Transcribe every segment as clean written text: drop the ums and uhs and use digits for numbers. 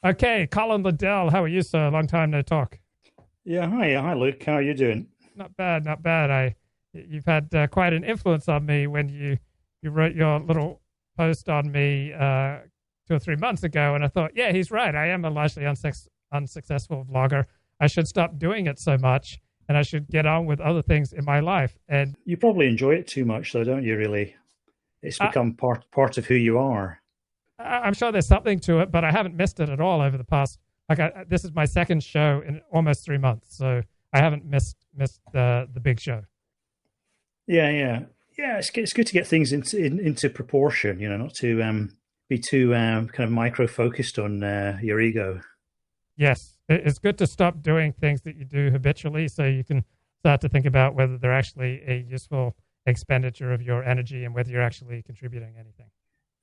Okay, Colin Liddell, how are you, sir? Long time no talk. Yeah, hi, Luke. How are you doing? Not bad, not bad. You've had quite an influence on me when you wrote your little post on me 2 or 3 months ago, and I thought, yeah, he's right. I am a largely unsuccessful vlogger. I should stop doing it so much, and I should get on with other things in my life. And You probably enjoy it too much, though, don't you? Really, it's I, become part of who you are. I'm sure there's something to it, but I haven't missed it at all over the past. This is my second show in almost 3 months, so I haven't missed the big show. Yeah. It's good to get things into proportion. You know, not to be too kind of micro focused on your ego. Yes, it's good to stop doing things that you do habitually, so you can start to think about whether they're actually a useful expenditure of your energy and whether you're actually contributing anything.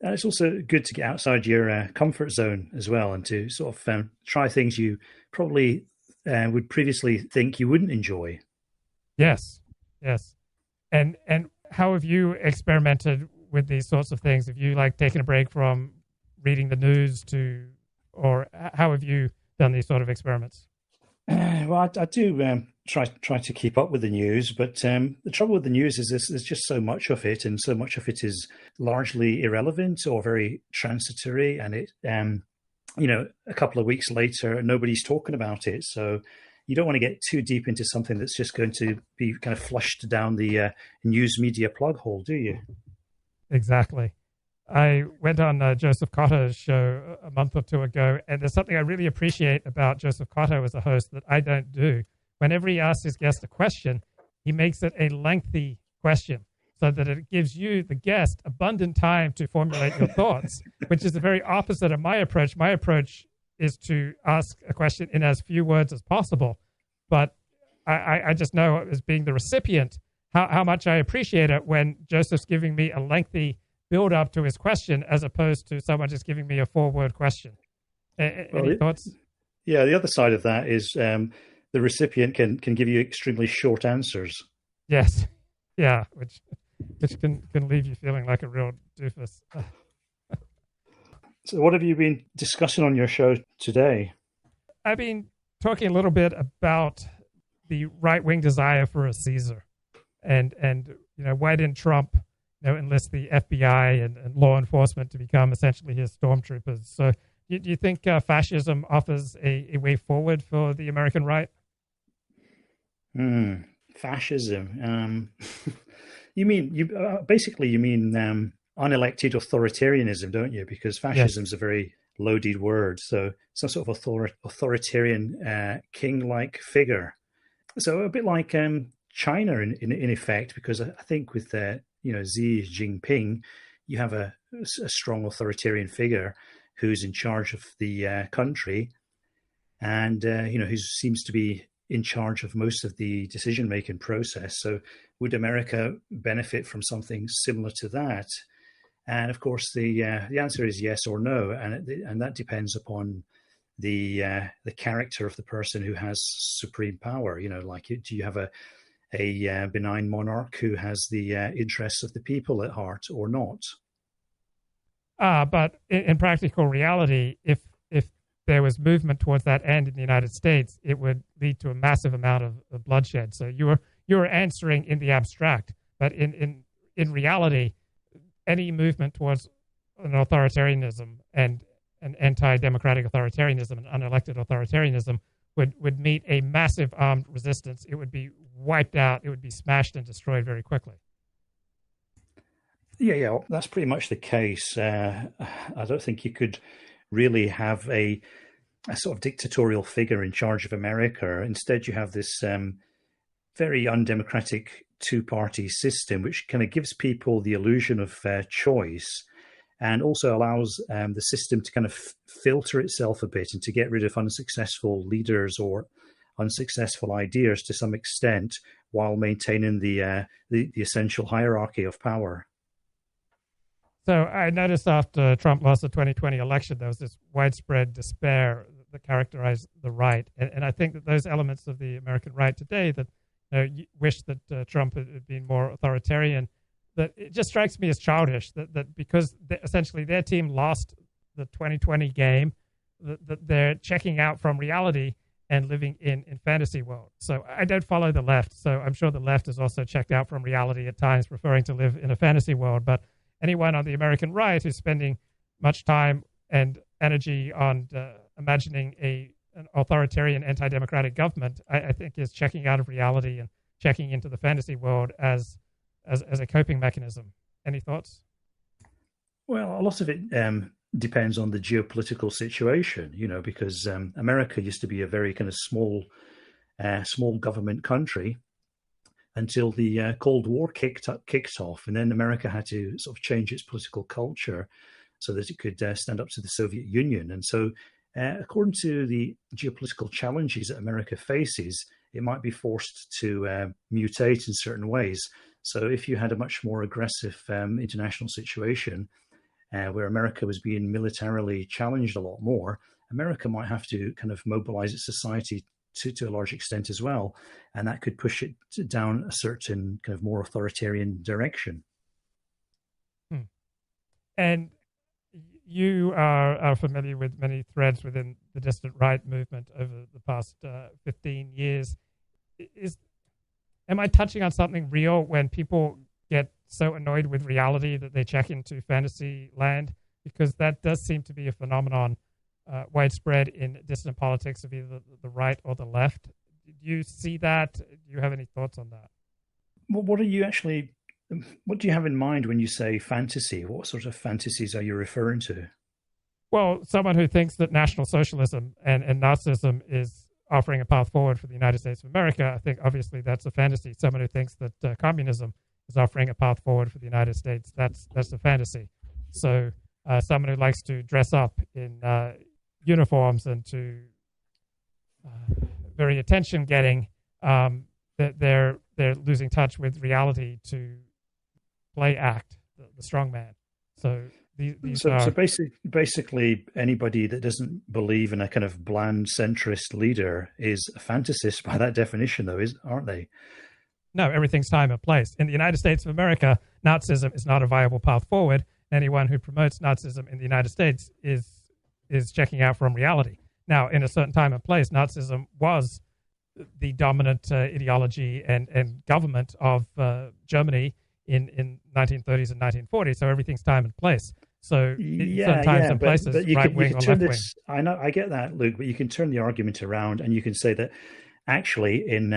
And it's also good to get outside your comfort zone as well, and to sort of try things you probably would previously think you wouldn't enjoy. Yes, yes. And how have you experimented with these sorts of things? Have you like taken a break from reading the news or how have you done these sort of experiments? Well, I do try to keep up with the news, but the trouble with the news is there's just so much of it, and so much of it is largely irrelevant or very transitory, and a couple of weeks later, nobody's talking about it. So you don't want to get too deep into something that's just going to be kind of flushed down the news media plug hole, do you? Exactly. I went on Joseph Cotter's show a month or two ago, and there's something I really appreciate about Joseph Cotter as a host that I don't do. Whenever he asks his guest a question, he makes it a lengthy question so that it gives you, the guest, abundant time to formulate your thoughts, which is the very opposite of my approach. My approach is to ask a question in as few words as possible. But I just know, as being the recipient, how much I appreciate it when Joseph's giving me a lengthy build up to his question as opposed to someone just giving me a 4-word question. Any thoughts? Yeah, the other side of that is the recipient can give you extremely short answers. Yes. Yeah, which can leave you feeling like a real doofus. So what have you been discussing on your show today? I've been talking a little bit about the right-wing desire for a Caesar, and why didn't Trump enlist the FBI and law enforcement to become essentially his stormtroopers? So do you think fascism offers a way forward for the American right? Fascism. You mean you mean unelected authoritarianism, don't you? Because fascism is a very loaded word. So some sort of authoritarian king-like figure. So a bit like China in effect, because I think with Xi Jinping, you have a strong authoritarian figure who's in charge of the country, and who seems to be in charge of most of the decision-making process. So would America benefit from something similar to that? And of course, the answer is yes or no, and that depends upon the character of the person who has supreme power. Do you have a benign monarch who has the interests of the people at heart or not? But in practical reality, if there was movement towards that end in the United States, it would lead to a massive amount of bloodshed. So you were answering in the abstract, but in reality, any movement towards an authoritarianism and an anti-democratic authoritarianism and unelected authoritarianism would meet a massive armed resistance. It would be wiped out. It would be smashed and destroyed very quickly. Yeah, that's pretty much the case. I don't think you could really have a sort of dictatorial figure in charge of America. Instead, you have this very undemocratic two-party system, which kind of gives people the illusion of choice, and also allows the system to kind of filter itself a bit and to get rid of unsuccessful leaders or unsuccessful ideas to some extent, while maintaining the essential hierarchy of power. So I noticed after Trump lost the 2020 election, there was this widespread despair that characterized the right. And I think that those elements of the American right today that wish that Trump had been more authoritarian, that it just strikes me as childish that because essentially their team lost the 2020 game, that they're checking out from reality and living in fantasy world. So I don't follow the left. So I'm sure the left is also checked out from reality at times, preferring to live in a fantasy world. But anyone on the American right who's spending much time and energy on imagining an authoritarian, anti-democratic government, I think is checking out of reality and checking into the fantasy world as a coping mechanism. Any thoughts? Well, a lot of it depends on the geopolitical situation, because America used to be a very kind of small government country until the Cold War kicked off, and then America had to sort of change its political culture so that it could stand up to the Soviet Union. And so, according to the geopolitical challenges that America faces, it might be forced to mutate in certain ways. So if you had a much more aggressive international situation where America was being militarily challenged a lot more, America might have to kind of mobilize its society to a large extent as well. And that could push it down a certain kind of more authoritarian direction. And you are familiar with many threads within the Dissident Right movement over the past 15 years. Am I touching on something real when people get so annoyed with reality that they check into fantasy land? Because that does seem to be a phenomenon widespread in dissident politics of either the right or the left. Do you see that? Do you have any thoughts on that? Well, what do you have in mind when you say fantasy? What sort of fantasies are you referring to? Well, someone who thinks that National Socialism and Nazism is offering a path forward for the United States of America, I think obviously that's a fantasy. Someone who thinks that communism is offering a path forward for the United States, that's a fantasy. So someone who likes to dress up in uniforms and to very attention-getting, that they're losing touch with reality to play act the strongman. So basically anybody that doesn't believe in a kind of bland centrist leader is a fantasist by that definition, though, aren't they? No, everything's time and place. In the United States of America, Nazism is not a viable path forward. Anyone who promotes Nazism in the United States is checking out from reality. Now, in a certain time and place, Nazism was the dominant ideology and government of Germany in 1930s and 1940s. So everything's time and place. So in certain times and places, right wing or left wing. I know, I get that, Luke, but you can turn the argument around and you can say that actually in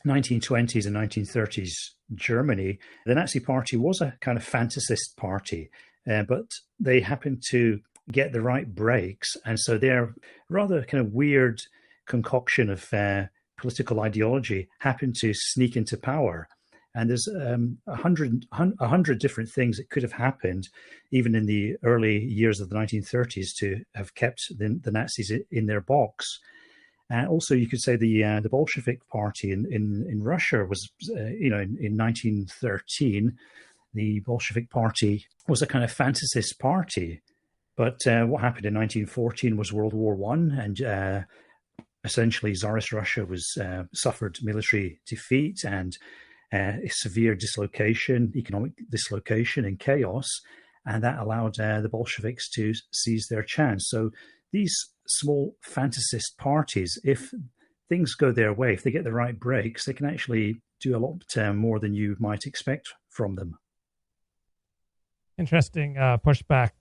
1920s and 1930s Germany, the Nazi Party was a kind of fantasist party, but they happened to get the right breaks, and so their rather kind of weird concoction of political ideology happened to sneak into power. And there's 100 different things that could have happened, even in the early years of the 1930s, to have kept the Nazis in their box. And also, you could say the Bolshevik Party in Russia was, in 1913, the Bolshevik Party was a kind of fantasist party. But what happened in 1914 was World War I, and essentially Tsarist Russia suffered military defeat and severe dislocation, economic dislocation and chaos, and that allowed the Bolsheviks to seize their chance. So these small fantasist parties, if things go their way, if they get the right breaks, they can actually do a lot more than you might expect from them. Interesting pushback.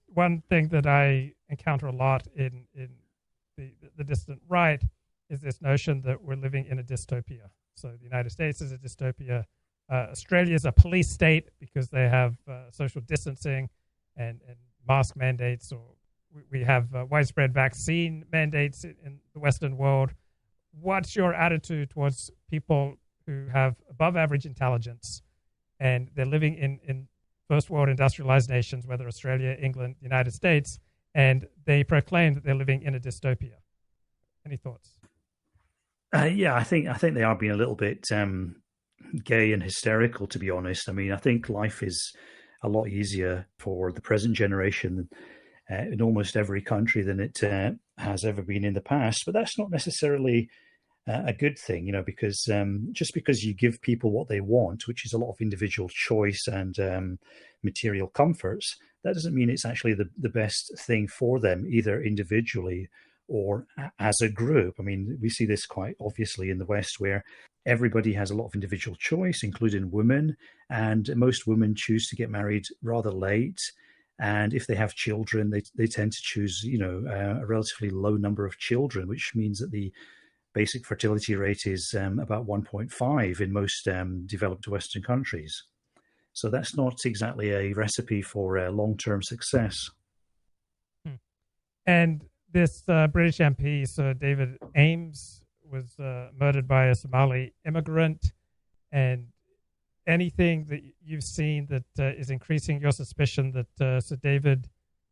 One thing that I encounter a lot in the distant right is this notion that we're living in a dystopia. So the United States is a dystopia. Australia is a police state because they have social distancing and mask mandates, or we have widespread vaccine mandates in the Western world. What's your attitude towards people who have above average intelligence and they're living in first world industrialized nations, whether Australia, England, the United States, and they proclaim that they're living in a dystopia? Any thoughts? Yeah, I think they are being a little bit gay and hysterical, to be honest. I mean, I think life is a lot easier for the present generation in almost every country than it has ever been in the past. But that's not necessarily a good thing, because just because you give people what they want, which is a lot of individual choice and material comforts, that doesn't mean it's actually the best thing for them, either individually or as a group. I mean, we see this quite obviously in the West, where everybody has a lot of individual choice, including women, and most women choose to get married rather late. And if they have children, they tend to choose, a relatively low number of children, which means that the basic fertility rate is about 1.5 in most developed Western countries. So that's not exactly a recipe for long-term success. And this British MP, Sir David Amess, was murdered by a Somali immigrant. And anything that you've seen that is increasing your suspicion that Sir David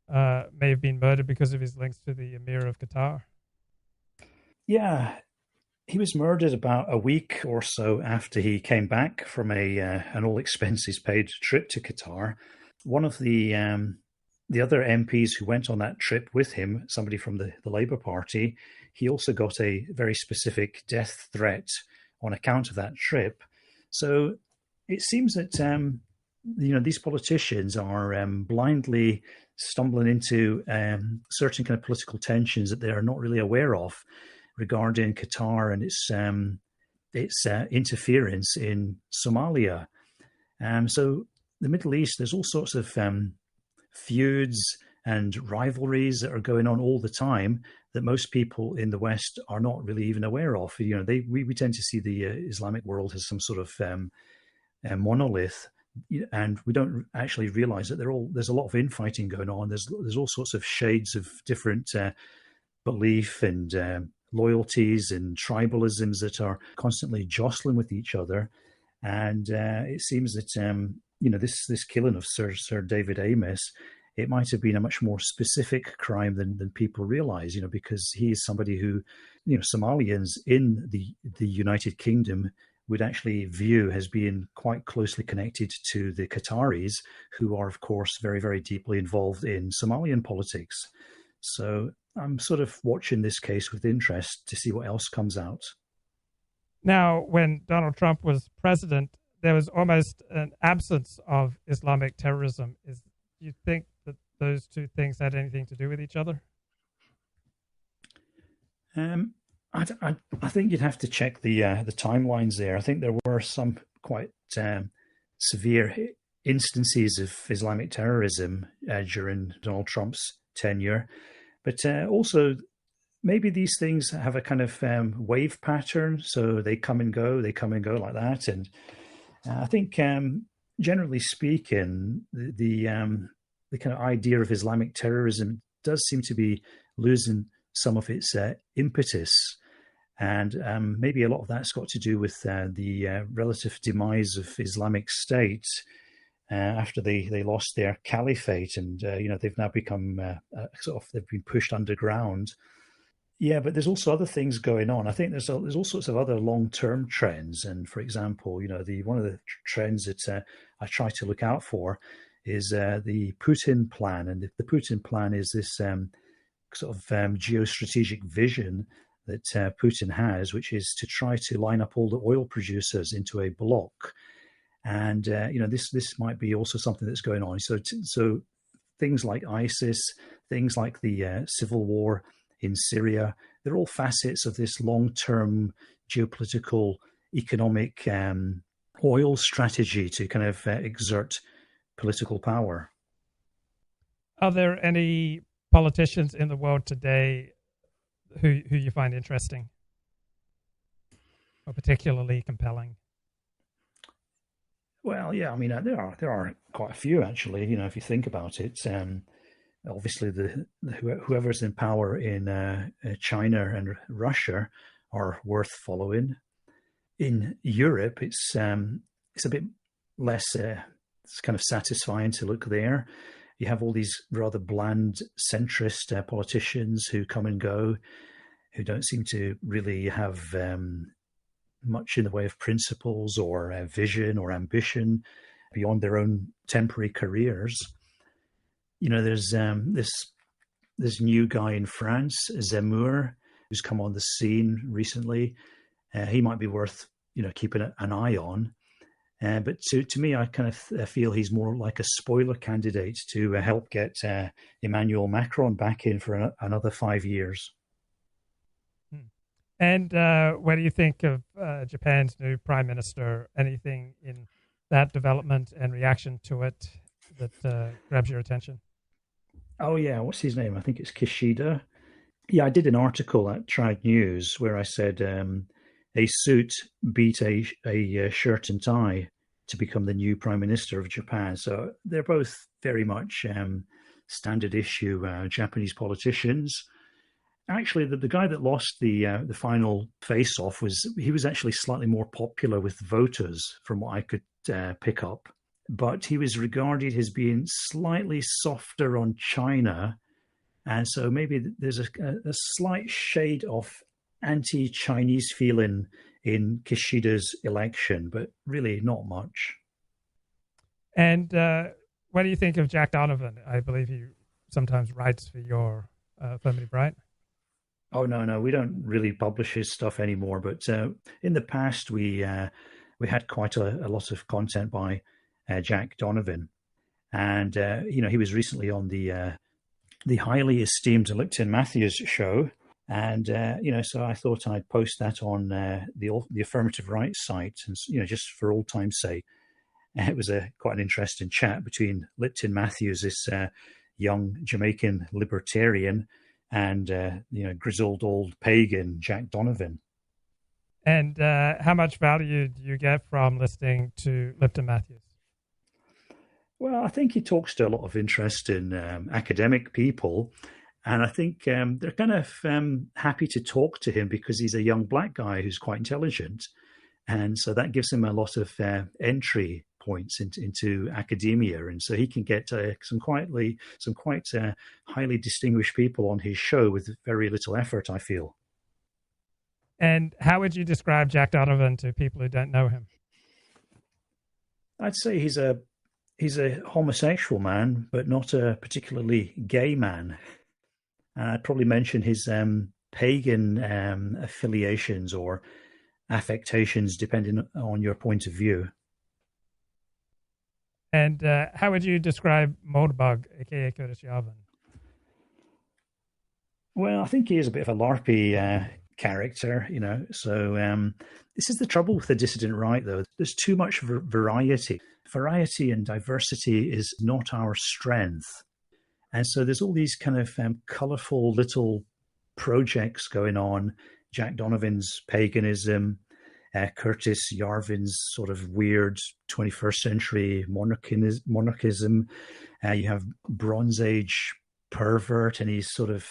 may have been murdered because of his links to the Emir of Qatar? Yeah, he was murdered about a week or so after he came back from an all expenses paid trip to Qatar. One of the other MPs who went on that trip with him, somebody from the Labour Party, he also got a very specific death threat on account of that trip. So it seems that these politicians are blindly stumbling into certain kind of political tensions that they are not really aware of regarding Qatar and its interference in Somalia. So the Middle East, there's all sorts of feuds and rivalries that are going on all the time that most people in the West are not really even aware of. We tend to see the Islamic world as some sort of monolith, and we don't actually realize that there's a lot of infighting going on. There's all sorts of shades of different belief and loyalties and tribalisms that are constantly jostling with each other. And it seems that this killing of Sir David Amess, it might have been a much more specific crime than people realize, because he is somebody who, Somalians in the United Kingdom would actually view as being quite closely connected to the Qataris, who are, of course, very, very deeply involved in Somalian politics. So I'm sort of watching this case with interest to see what else comes out. Now, when Donald Trump was president, there was almost an absence of Islamic terrorism. Do you think that those two things had anything to do with each other? I think you'd have to check the timelines there. I think there were some quite severe instances of Islamic terrorism during Donald Trump's tenure, but also maybe these things have a kind of wave pattern, so they come and go like that. And I think, generally speaking, the kind of idea of Islamic terrorism does seem to be losing some of its impetus. And maybe a lot of that's got to do with the relative demise of Islamic State after they lost their caliphate, and they've now become they've been pushed underground. Yeah, but there's also other things going on. I think there's all sorts of other long-term trends. And for example, one of the trends that I try to look out for is the Putin plan. And the Putin plan is this geostrategic vision that Putin has, which is to try to line up all the oil producers into a block. And this might be also something that's going on. So things like ISIS, things like the civil war in Syria, they're all facets of this long-term geopolitical, economic oil strategy to kind of exert political power. Are there any politicians in the world today who you find interesting or particularly compelling? Well, yeah, I mean, there are quite a few actually. If you think about it, obviously whoever's in power in China and Russia are worth following. In Europe, it's a bit less. It's kind of satisfying to look there. You have all these rather bland centrist politicians who come and go, who don't seem to really have much in the way of principles or vision or ambition beyond their own temporary careers. There's this new guy in France, Zemmour, who's come on the scene recently. he might be worth keeping an eye on. But to me, I kind of feel he's more like a spoiler candidate to help get Emmanuel Macron back in for another 5 years. And what do you think of Japan's new prime minister? Anything in that development and reaction to it that grabs your attention? Oh, yeah. What's his name? I think it's Kishida. Yeah, I did an article at Trad News where I said a suit beat a shirt and tie to become the new prime minister of Japan. So they're both very much standard issue Japanese politicians. Actually, the guy that lost the final face-off was actually slightly more popular with voters, from what I could pick up. But he was regarded as being slightly softer on China, and so maybe there's a slight shade of anti-Chinese feeling in Kishida's election, but really not much. And what do you think of Jack Donovan? I believe he sometimes writes for your Affirmative Right. Oh, no, we don't really publish his stuff anymore. But in the past, we had quite a lot of content by Jack Donovan, and he was recently on the highly esteemed Lipton Matthews show, and so I thought I'd post that on the Affirmative Right site, and just for old time's sake. It was quite an interesting chat between Lipton Matthews, this young Jamaican libertarian, and grizzled old pagan Jack Donovan. And how much value do you get from listening to Lipton Matthews? Well, I think he talks to a lot of interesting academic people, and I think they're kind of happy to talk to him because he's a young black guy who's quite intelligent, and so that gives him a lot of entry points into academia, and so he can get some quite highly distinguished people on his show with very little effort, I feel. And how would you describe Jack Donovan to people who don't know him? I'd say he's a homosexual man, but not a particularly gay man. And I'd probably mention his pagan affiliations or affectations, depending on your point of view. And how would you describe Moldbug, aka Curtis Yarvin? Well, I think he is a bit of a LARPy character, So this is the trouble with the Dissident Right, though. There's too much variety. Variety and diversity is not our strength. And so there's all these kind of colourful little projects going on. Jack Donovan's paganism, Curtis Yarvin's sort of weird 21st century monarchism. You have Bronze Age pervert and his sort of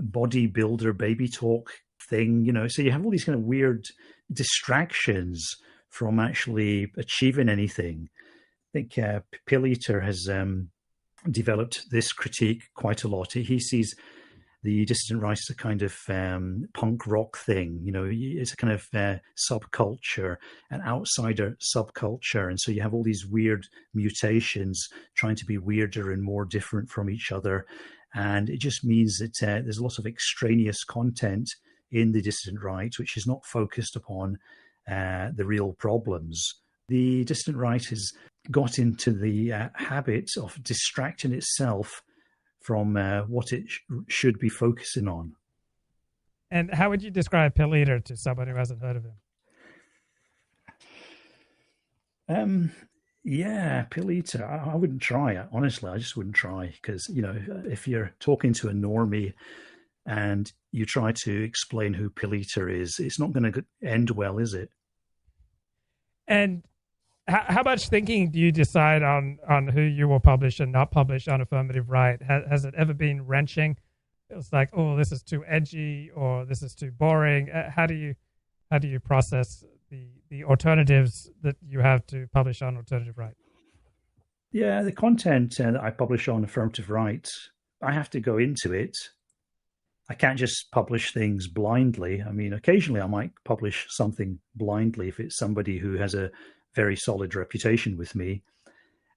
bodybuilder baby talk thing, So you have all these kind of weird distractions from actually achieving anything. I think Pill Eater has developed this critique quite a lot. He sees the Dissident Right as a kind of punk rock thing, it's a kind of subculture, an outsider subculture. And so you have all these weird mutations trying to be weirder and more different from each other. And it just means that there's a lot of extraneous content in the Dissident Right, which is not focused upon the real problems. The Dissident Right has got into the habit of distracting itself from what it should be focusing on. And how would you describe Pill Eater to someone who hasn't heard of him? Yeah, Pill Eater. I wouldn't try it. Honestly, I just wouldn't try because, if you're talking to a normie and you try to explain who Pill Eater is, it's not going to end well, is it? And how much thinking do you decide on who you will publish and not publish on Affirmative Right? Has it ever been wrenching? It's like, oh, this is too edgy, or this is too boring. How do you process the alternatives that you have to publish on Alternative Right? Yeah, the content that I publish on Affirmative Right, I have to go into it. I can't just publish things blindly. I mean, occasionally I might publish something blindly if it's somebody who has a very solid reputation with me.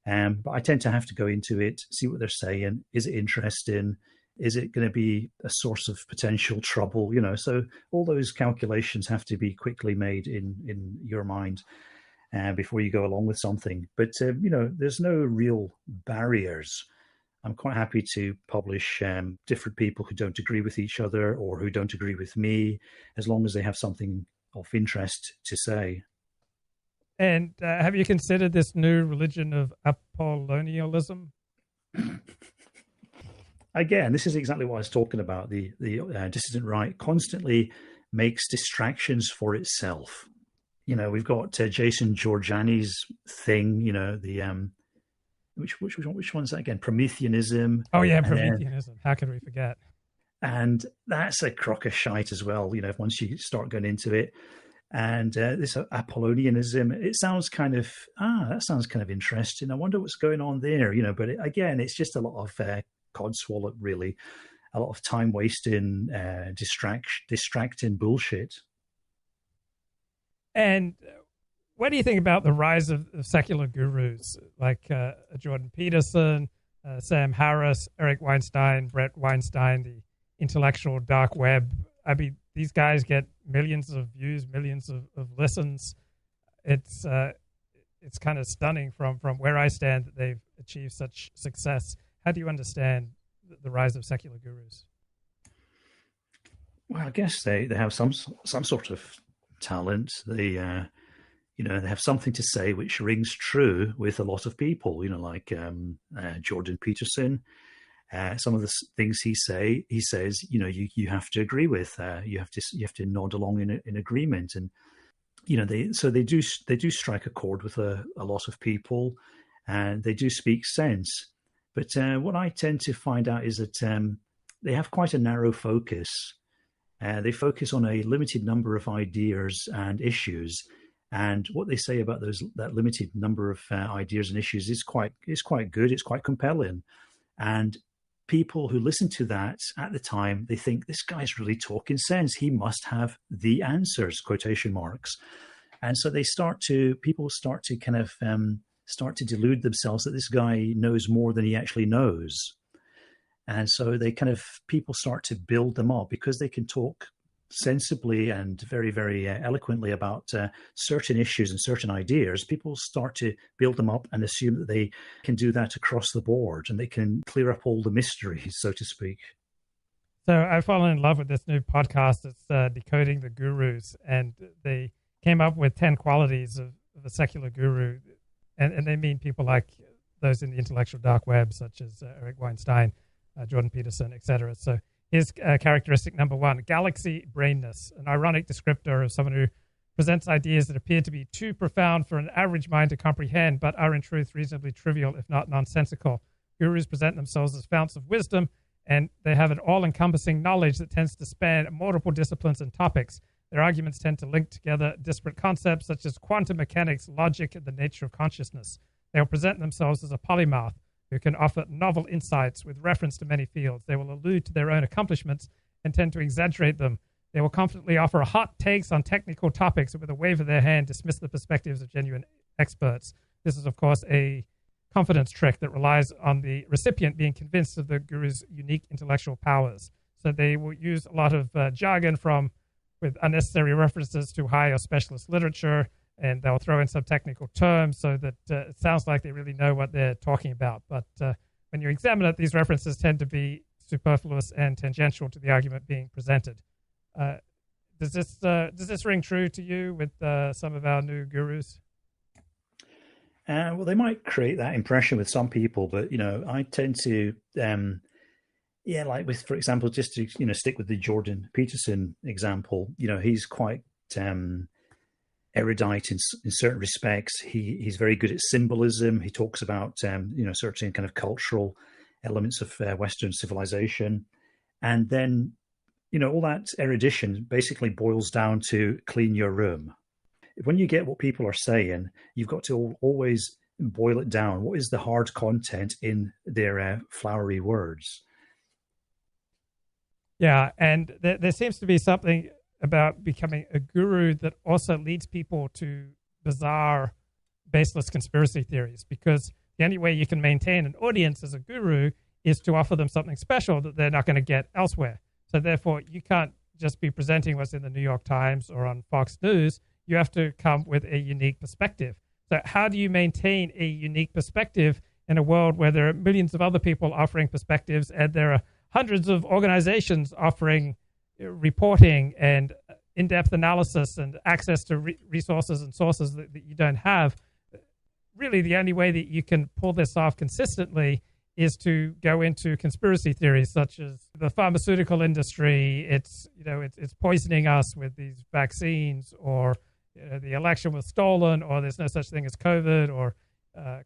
But I tend to have to go into it, see what they're saying. Is it interesting? Is it going to be a source of potential trouble? So all those calculations have to be quickly made in your mind before you go along with something. But, there's no real barriers. I'm quite happy to publish different people who don't agree with each other or who don't agree with me, as long as they have something of interest to say. And have you considered this new religion of Apolloism? Again, this is exactly what I was talking about. The Dissident Right constantly makes distractions for itself. We've got Jason Giorgiani's thing. The which one's that again? Promethianism. Oh yeah, Promethianism. How could we forget? And that's a crock of shite as well. Once you start going into it. And this Apollonianism, it sounds that sounds kind of interesting. I wonder what's going on there, But again, it's just a lot of codswallop, really, a lot of time wasting, distracting bullshit. And what do you think about the rise of secular gurus like Jordan Peterson, Sam Harris, Eric Weinstein, Brett Weinstein, the intellectual dark web? I mean, these guys get millions of views, millions of listens. It's kind of stunning from where I stand that they've achieved such success. How do you understand the rise of secular gurus? Well, I guess they have some sort of talent. They they have something to say which rings true with a lot of people. Like Jordan Peterson. Some of the things he says, you have to agree with. You have to nod along in agreement, and they do strike a chord with a lot of people, and they do speak sense. But what I tend to find out is that they have quite a narrow focus. They focus on a limited number of ideas and issues, and what they say about that limited number of ideas and issues is quite good. It's quite compelling, and people who listen to that at the time, they think this guy's really talking sense. He must have the answers, quotation marks. And so people start to kind of start to delude themselves that this guy knows more than he actually knows. And so people start to build them up because they can talk sensibly and very, very eloquently about certain issues and certain ideas. People start to build them up and assume that they can do that across the board and they can clear up all the mysteries, so to speak. So I've fallen in love with this new podcast. It's Decoding the Gurus, and they came up with 10 qualities of a secular guru, and they mean people like those in the intellectual dark web, such as Eric Weinstein, Jordan Peterson, etc. So here's characteristic number 1, galaxy brainness, an ironic descriptor of someone who presents ideas that appear to be too profound for an average mind to comprehend, but are in truth reasonably trivial, if not nonsensical. Gurus present themselves as founts of wisdom, and they have an all-encompassing knowledge that tends to span multiple disciplines and topics. Their arguments tend to link together disparate concepts such as quantum mechanics, logic, and the nature of consciousness. They will present themselves as a polymath who can offer novel insights with reference to many fields. They will allude to their own accomplishments and tend to exaggerate them. They will confidently offer hot takes on technical topics and with a wave of their hand dismiss the perspectives of genuine experts. This is, of course, a confidence trick that relies on the recipient being convinced of the guru's unique intellectual powers. So they will use a lot of jargon with unnecessary references to high or specialist literature, and they'll throw in some technical terms so that it sounds like they really know what they're talking about. But when you examine it, these references tend to be superfluous and tangential to the argument being presented. Does this ring true to you with some of our new gurus? Well, they might create that impression with some people, but I tend to, like with, for example, just to stick with the Jordan Peterson example. He's quite erudite in certain respects. He's very good at symbolism. He talks about certain kind of cultural elements of Western civilization, and then all that erudition basically boils down to clean your room. When you get what people are saying, you've got to always boil it down. What is the hard content in their flowery words? Yeah, and there seems to be something about becoming a guru that also leads people to bizarre, baseless conspiracy theories, because the only way you can maintain an audience as a guru is to offer them something special that they're not going to get elsewhere. So therefore, you can't just be presenting what's in the New York Times or on Fox News. You have to come with a unique perspective. So how do you maintain a unique perspective in a world where there are millions of other people offering perspectives and there are hundreds of organizations offering reporting and in-depth analysis and access to resources and sources that you don't have? Really, the only way that you can pull this off consistently is to go into conspiracy theories such as the pharmaceutical industry. It's poisoning us with these vaccines, or the election was stolen, or there's no such thing as COVID, or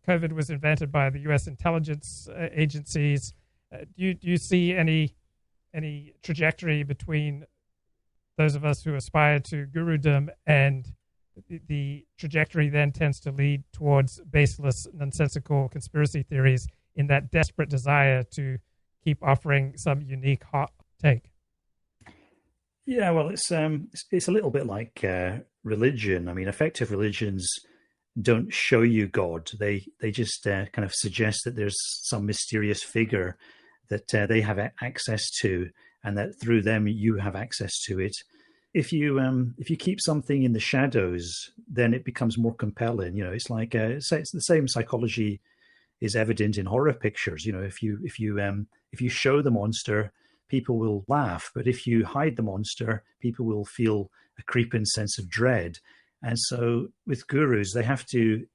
COVID was invented by the U.S. intelligence agencies. Do you see any trajectory between those of us who aspire to gurudom, and the trajectory then tends to lead towards baseless, nonsensical conspiracy theories in that desperate desire to keep offering some unique hot take? Yeah, well, it's a little bit like religion. I mean, effective religions don't show you God. They just kind of suggest that there's some mysterious figure that they have access to, and that through them you have access to it. If you keep something in the shadows, then it becomes more compelling. It's like it's the same psychology is evident in horror pictures. If you show the monster, people will laugh, but if you hide the monster, people will feel a creeping sense of dread. And so with gurus, they have to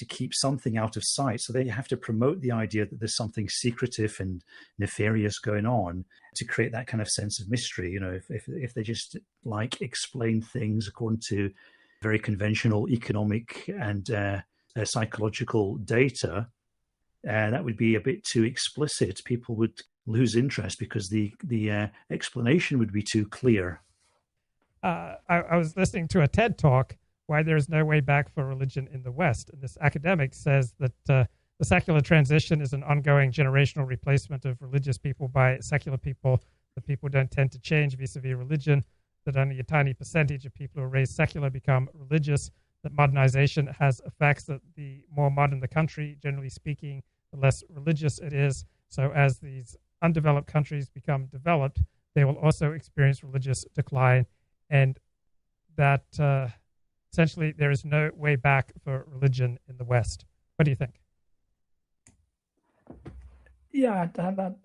keep something out of sight. So they have to promote the idea that there's something secretive and nefarious going on to create that kind of sense of mystery. If they just explain things according to very conventional economic and psychological data, that would be a bit too explicit. People would lose interest because the explanation would be too clear. I was listening to a TED Talk, Why There Is No Way Back for Religion in the West. And this academic says that the secular transition is an ongoing generational replacement of religious people by secular people. The people don't tend to change vis-a-vis religion, that only a tiny percentage of people who are raised secular become religious, that modernization has effects, that the more modern the country, generally speaking, the less religious it is. So as these undeveloped countries become developed, they will also experience religious decline, and that essentially there is no way back for religion in the West. What do you think? Yeah,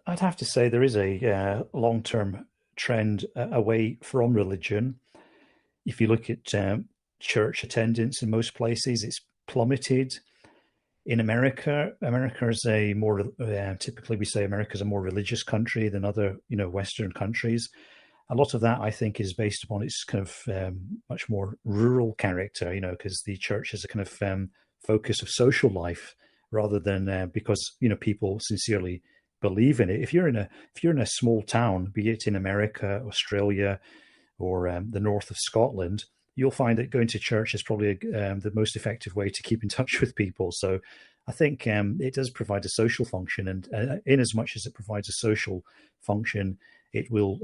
I'd have to say there is a long-term trend away from religion. If you look at church attendance in most places, it's plummeted. In America is a more typically we say America is a more religious country than other Western countries. A lot of that, I think, is based upon its kind of much more rural character, because the church is a kind of focus of social life rather than because people sincerely believe in it. If you're in a small town, be it in America, Australia, or the north of Scotland, you'll find that going to church is probably the most effective way to keep in touch with people. So I think it does provide a social function, and in as much as it provides a social function, it will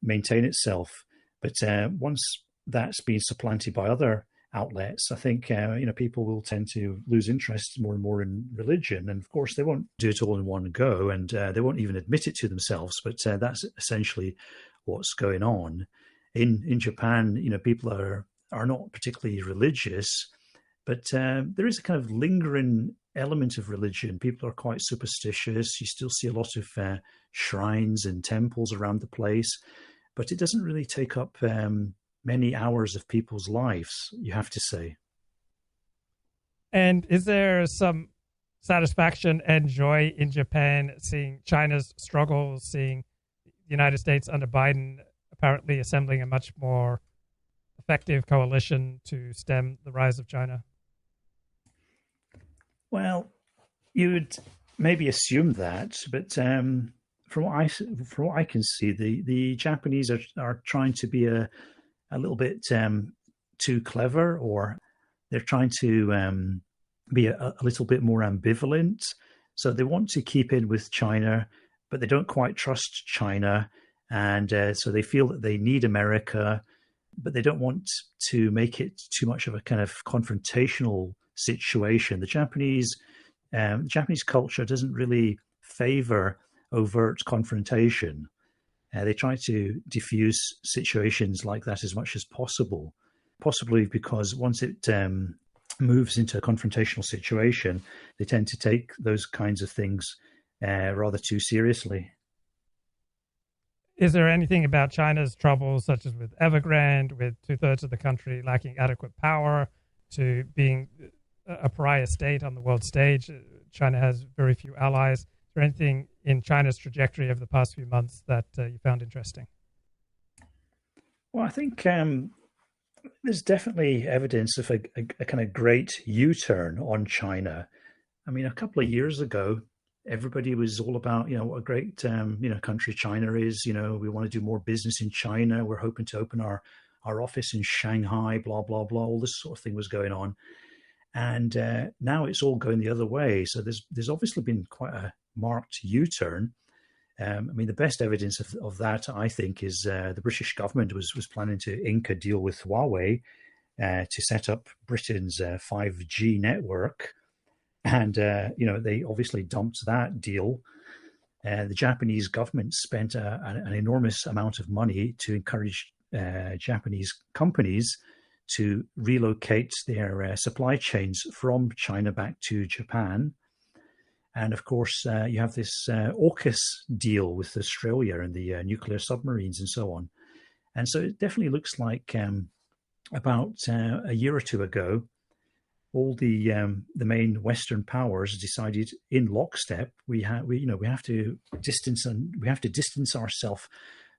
maintain itself. But once that's been supplanted by other outlets, I think people will tend to lose interest more and more in religion. And of course, they won't do it all in one go, and they won't even admit it to themselves. But that's essentially what's going on. In Japan, people are not particularly religious, but there is a kind of lingering element of religion. People are quite superstitious. You still see a lot of shrines and temples around the place, but it doesn't really take up many hours of people's lives, you have to say. And is there some satisfaction and joy in Japan seeing China's struggles, seeing the United States under Biden apparently assembling a much more effective coalition to stem the rise of China? Well, you would maybe assume that, but from what I can see, the Japanese are trying to be a little bit too clever, or they're trying to be a little bit more ambivalent. So they want to keep in with China, but they don't quite trust China. And so they feel that they need America, but they don't want to make it too much of a kind of confrontational situation. The Japanese culture doesn't really favor overt confrontation. They try to diffuse situations like that as much as possible, possibly because once it moves into a confrontational situation, they tend to take those kinds of things rather too seriously. Is there anything about China's troubles, such as with Evergrande, with 2/3 of the country lacking adequate power, to being a pariah state on the world stage? China has very few allies. Is there anything in China's trajectory over the past few months that you found interesting? Well, I think there's definitely evidence of a kind of great U-turn on China. I mean, a couple of years ago, everybody was all about, what a great, country China is. We want to do more business in China. We're hoping to open our office in Shanghai, blah, blah, blah. All this sort of thing was going on. And now it's all going the other way. So there's obviously been quite a marked U-turn. I mean, the best evidence of that, I think, is the British government was planning to ink a deal with Huawei to set up Britain's 5G network. And, they obviously dumped that deal. The Japanese government spent an enormous amount of money to encourage Japanese companies to relocate their supply chains from China back to Japan. And of course, you have this AUKUS deal with Australia and the nuclear submarines and so on. And so it definitely looks like about a year or two ago, all the main Western powers decided in lockstep we have to distance ourselves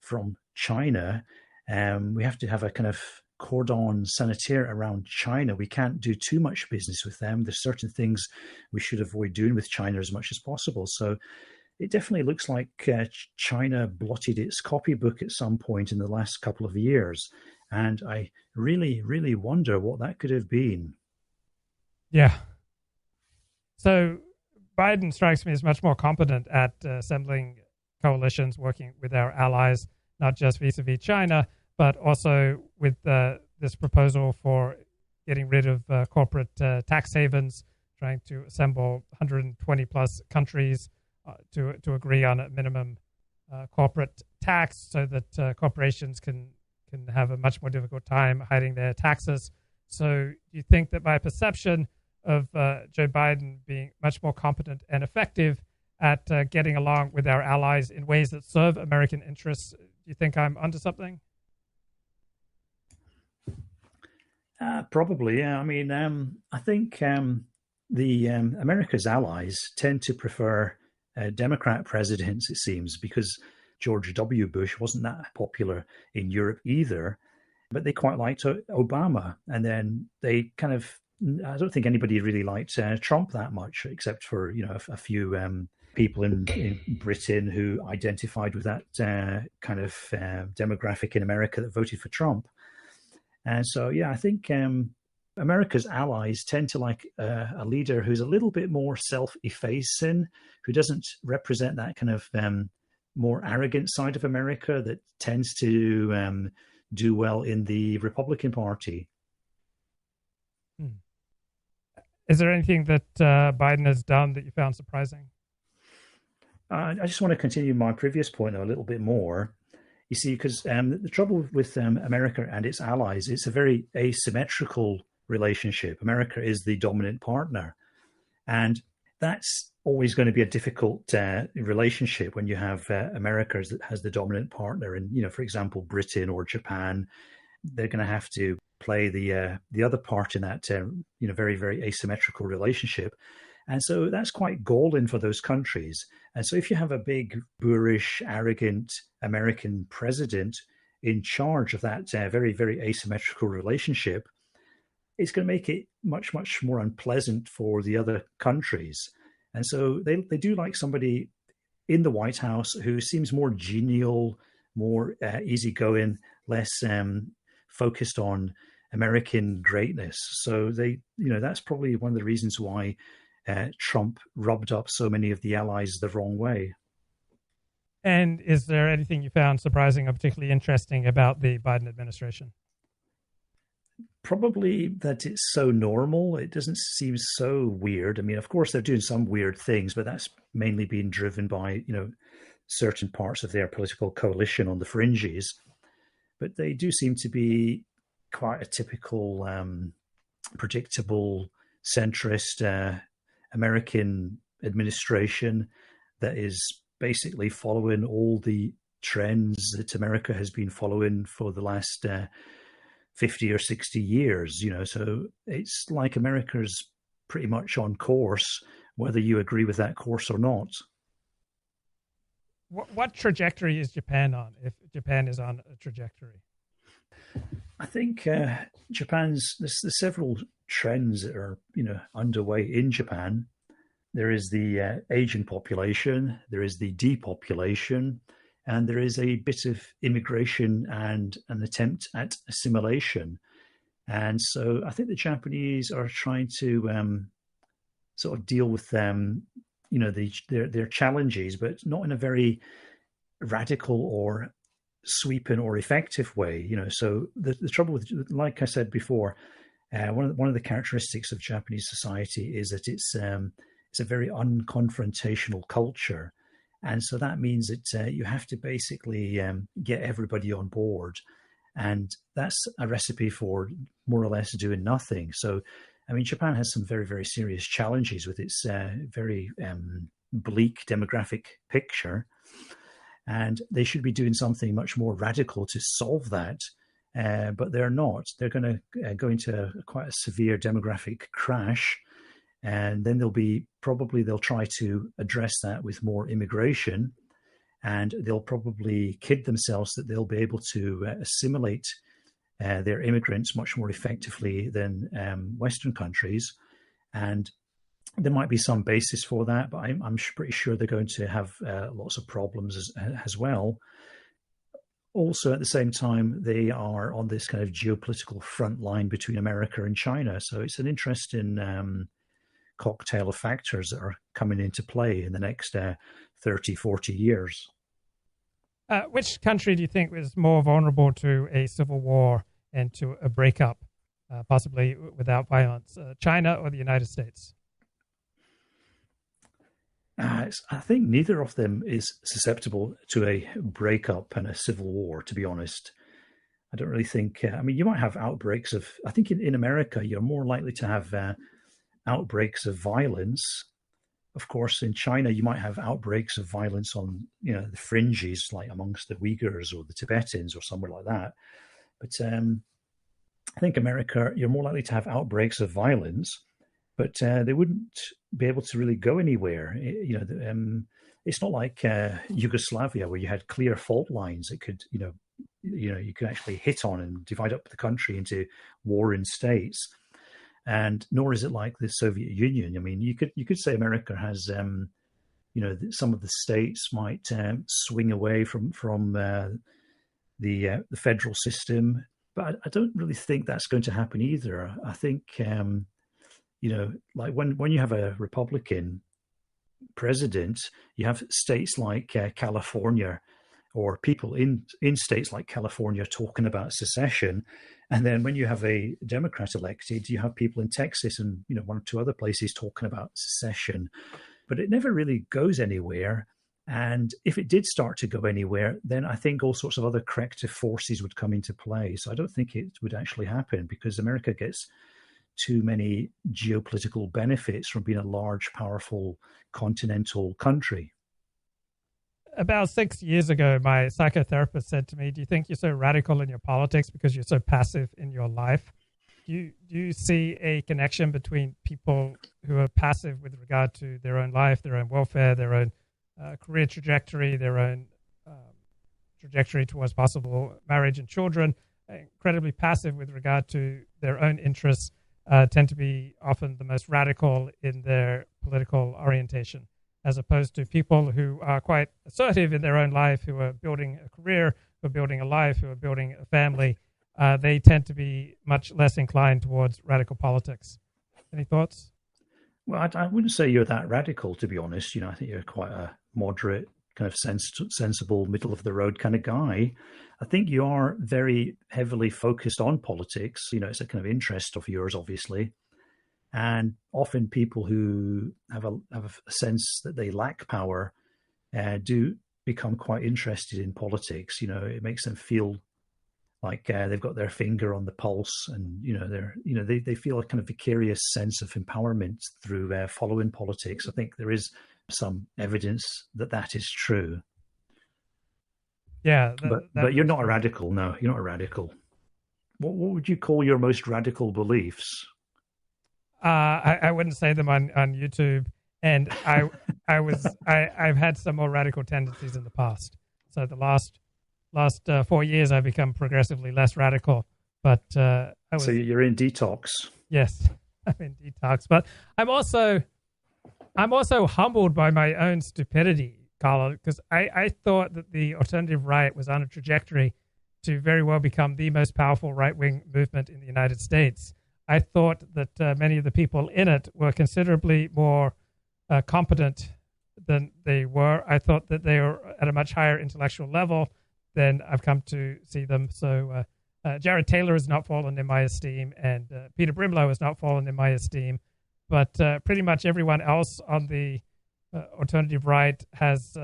from China. We have to have a kind of cordon sanitaire around China. We can't do too much business with them. There's certain things we should avoid doing with China as much as possible. So it definitely looks like China blotted its copybook at some point in the last couple of years. And I really, really wonder what that could have been. Yeah. So Biden strikes me as much more competent at assembling coalitions, working with our allies, not just vis-a-vis China, but also with this proposal for getting rid of corporate tax havens, trying to assemble 120 plus countries to agree on a minimum corporate tax so that corporations can have a much more difficult time hiding their taxes. So do you think that my perception of Joe Biden being much more competent and effective at getting along with our allies in ways that serve American interests, do you think I'm onto something? Probably, yeah. I mean, I think the America's allies tend to prefer Democrat presidents, it seems, because George W. Bush wasn't that popular in Europe either, but they quite liked Obama. And then they kind of, I don't think anybody really liked Trump that much, except for, a few people in Britain who identified with that kind of demographic in America that voted for Trump. And so, yeah, I think America's allies tend to like a leader who's a little bit more self-effacing, who doesn't represent that kind of more arrogant side of America that tends to do well in the Republican Party. Is there anything that Biden has done that you found surprising? I just want to continue my previous point a little bit more. You see, because the trouble with America and its allies, it's a very asymmetrical relationship. America is the dominant partner. And that's always going to be a difficult relationship when you have America as the dominant partner. And, for example, Britain or Japan, they're going to have to play the other part in that, very, very asymmetrical relationship. And so that's quite galling for those countries. And so if you have a big, boorish, arrogant American president in charge of that very, very asymmetrical relationship, it's going to make it much, much more unpleasant for the other countries. And so they do like somebody in the White House who seems more genial, more easygoing, less focused on American greatness. So that's probably one of the reasons why Trump rubbed up so many of the allies the wrong way. And is there anything you found surprising or particularly interesting about the Biden administration? Probably that it's so normal. It doesn't seem so weird. I mean, of course, they're doing some weird things, but that's mainly being driven by, certain parts of their political coalition on the fringes, but they do seem to be quite a typical, predictable, centrist American administration that is basically following all the trends that America has been following for the last 50 or 60 years. So it's like America's pretty much on course, whether you agree with that course or not. What trajectory is Japan on, if Japan is on a trajectory? I think there's several trends that are underway in Japan. There is the aging population, there is the depopulation, and there is a bit of immigration and an attempt at assimilation. And so I think the Japanese are trying to sort of deal with their challenges, but not in a very radical or sweeping or effective way. So the trouble with, like I said before, one of the characteristics of Japanese society is that it's a very unconfrontational culture. And so that means that you have to basically get everybody on board. And that's a recipe for more or less doing nothing. So, I mean, Japan has some very, very serious challenges with its very bleak demographic picture. And they should be doing something much more radical to solve that. But they're not. They're going to go into quite a severe demographic crash. And then they'll try to address that with more immigration. And they'll probably kid themselves that they'll be able to assimilate their immigrants much more effectively than Western countries. And there might be some basis for that, but I'm pretty sure they're going to have lots of problems as well. Also, at the same time, they are on this kind of geopolitical front line between America and China. So it's an interesting cocktail of factors that are coming into play in the next 30, 40 years. Which country do you think is more vulnerable to a civil war and to a breakup, possibly without violence, China or the United States? I think neither of them is susceptible to a breakup and a civil war, to be honest. I don't really think, you might have outbreaks of, I think in America, you're more likely to have outbreaks of violence. Of course, in China, you might have outbreaks of violence on, the fringes, like amongst the Uyghurs or the Tibetans or somewhere like that. But I think America, you're more likely to have outbreaks of violence, but they wouldn't be able to really go anywhere. It's not like Yugoslavia, where you had clear fault lines that could, you could actually hit on and divide up the country into warring states. And nor is it like the Soviet Union. I mean, you could say America has, some of the states might swing away from the federal system, but I don't really think that's going to happen either. I think, like when you have a Republican president, you have states like California, or people in states like California talking about secession. And then when you have a Democrat elected, you have people in Texas and, one or two other places talking about secession. But it never really goes anywhere. And if it did start to go anywhere, then I think all sorts of other corrective forces would come into play. So I don't think it would actually happen, because America gets too many geopolitical benefits from being a large, powerful continental country. About 6 years ago, my psychotherapist said to me, do you think you're so radical in your politics because you're so passive in your life? Do you see a connection between people who are passive with regard to their own life, their own welfare, their own career trajectory, their own trajectory towards possible marriage and children, incredibly passive with regard to their own interests, tend to be often the most radical in their political orientation, as opposed to people who are quite assertive in their own life, who are building a career, who are building a life, who are building a family. They tend to be much less inclined towards radical politics. Any thoughts? Well, I wouldn't say you're that radical, to be honest. I think you're quite a moderate, kind of sensible, middle-of-the-road kind of guy. I think you are very heavily focused on politics. It's a kind of interest of yours, obviously. And often people who have a sense that they lack power do become quite interested in politics. It makes them feel like they've got their finger on the pulse, and they feel a kind of vicarious sense of empowerment through following politics. I think there is some evidence that is true. Yeah, but you're not a radical. No, you're not a radical. What would you call your most radical beliefs? I wouldn't say them on YouTube, and I've had some more radical tendencies in the past. So the last 4 years, I've become progressively less radical. But so you're in detox. Yes, I'm in detox. But I'm also humbled by my own stupidity, Colin, because I thought that the alternative right was on a trajectory to very well become the most powerful right-wing movement in the United States. I thought that many of the people in it were considerably more competent than they were. I thought that they were at a much higher intellectual level than I've come to see them. So Jared Taylor has not fallen in my esteem, and Peter Brimlow has not fallen in my esteem. But pretty much everyone else on the alternative right has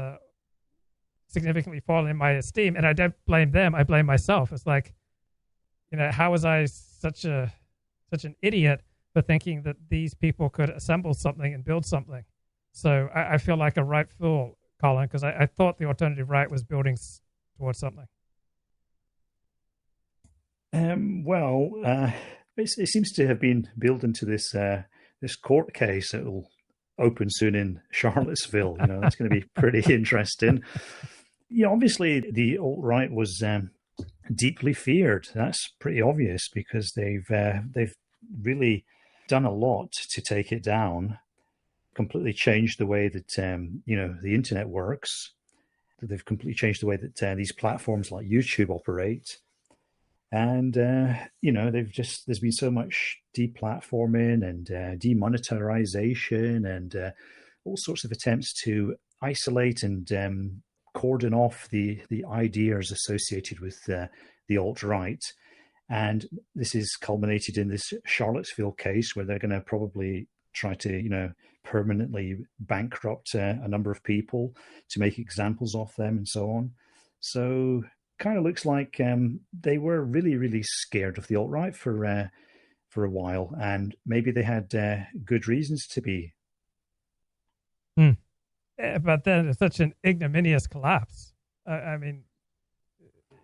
significantly fallen in my esteem, and I don't blame them. I blame myself. It's like, how was I such an idiot for thinking that these people could assemble something and build something? So I feel like a right fool, Colin, because I thought the alternative right was building towards something. It seems to have been built into this court case that will open soon in Charlottesville. That's going to be pretty interesting. Obviously the alt-right was deeply feared. That's pretty obvious because they've really done a lot to take it down, completely changed the way that the internet works. They've completely changed the way that these platforms like YouTube operate. And there's been so much deplatforming and demonetization and all sorts of attempts to isolate and cordon off the ideas associated with the alt-right. And this is culminated in this Charlottesville case where they're going to probably try to, permanently bankrupt a number of people to make examples of them and so on. So kind of looks like they were really, really scared of the alt-right for a while, and maybe they had good reasons to be. But then it's such an ignominious collapse. I mean,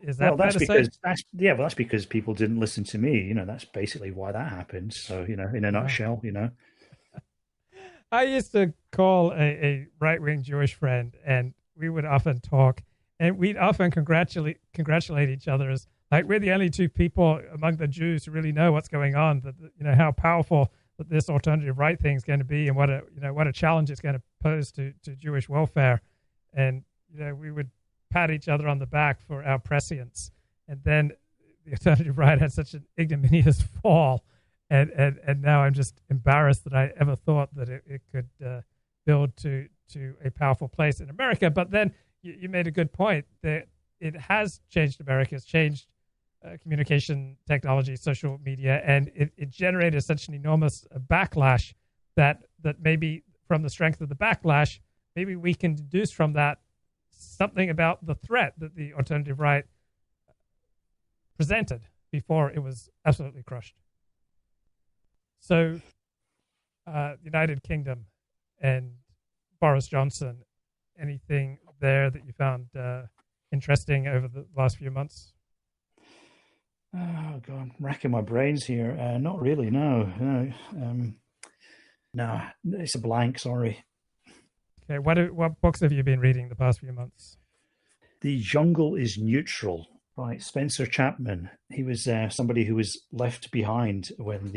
is that that's because people didn't listen to me. That's basically why that happened. So, in a nutshell, I used to call a right-wing Jewish friend, and we would often talk, and we'd often congratulate each other as like we're the only two people among the Jews who really know what's going on. That how powerful that this alternative right thing is going to be, and what a challenge it's going to pose to Jewish welfare. And we would pat each other on the back for our prescience. And then the alternative right had such an ignominious fall. And now I'm just embarrassed that I ever thought that it could build to a powerful place in America. But then you made a good point that it has changed America. It's changed communication technology, social media, and it generated such an enormous backlash that maybe from the strength of the backlash, maybe we can deduce from that something about the threat that the alternative right presented before it was absolutely crushed. So, United Kingdom and Boris Johnson, anything there that you found interesting over the last few months? Oh, God, I'm racking my brains here. Not really, no. No, it's a blank, sorry. Okay, what books have you been reading the past few months? The Jungle is Neutral by Spencer Chapman. He was somebody who was left behind when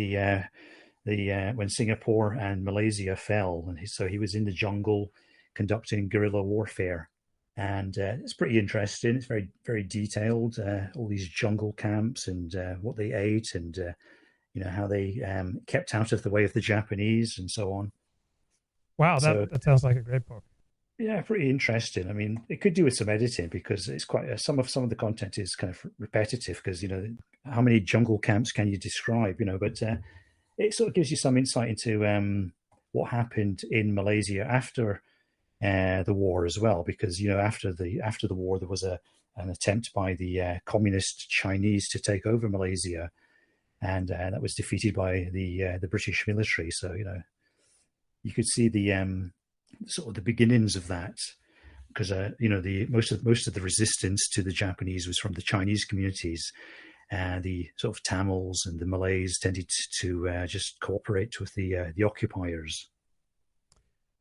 when Singapore and Malaysia fell, and so he was in the jungle conducting guerrilla warfare, and it's pretty interesting. It's very, very detailed. All these jungle camps and what they ate, and how they kept out of the way of the Japanese, and so on. Wow, that sounds like a great book. Yeah, pretty interesting. I mean, it could do with some editing because it's quite some of the content is kind of repetitive because how many jungle camps can you describe? But it sort of gives you some insight into what happened in Malaysia after the war as well, because after the war there was an attempt by the communist Chinese to take over Malaysia, and that was defeated by the British military. So you could see the sort of the beginnings of that, because the most of the resistance to the Japanese was from the Chinese communities, and the sort of Tamils and the Malays tended to just cooperate with the occupiers.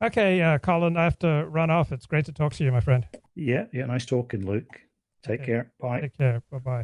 Okay, Colin, I have to run off. It's great to talk to you, my friend. Yeah, nice talking, Luke. Take care. Bye. Take care. Bye-bye.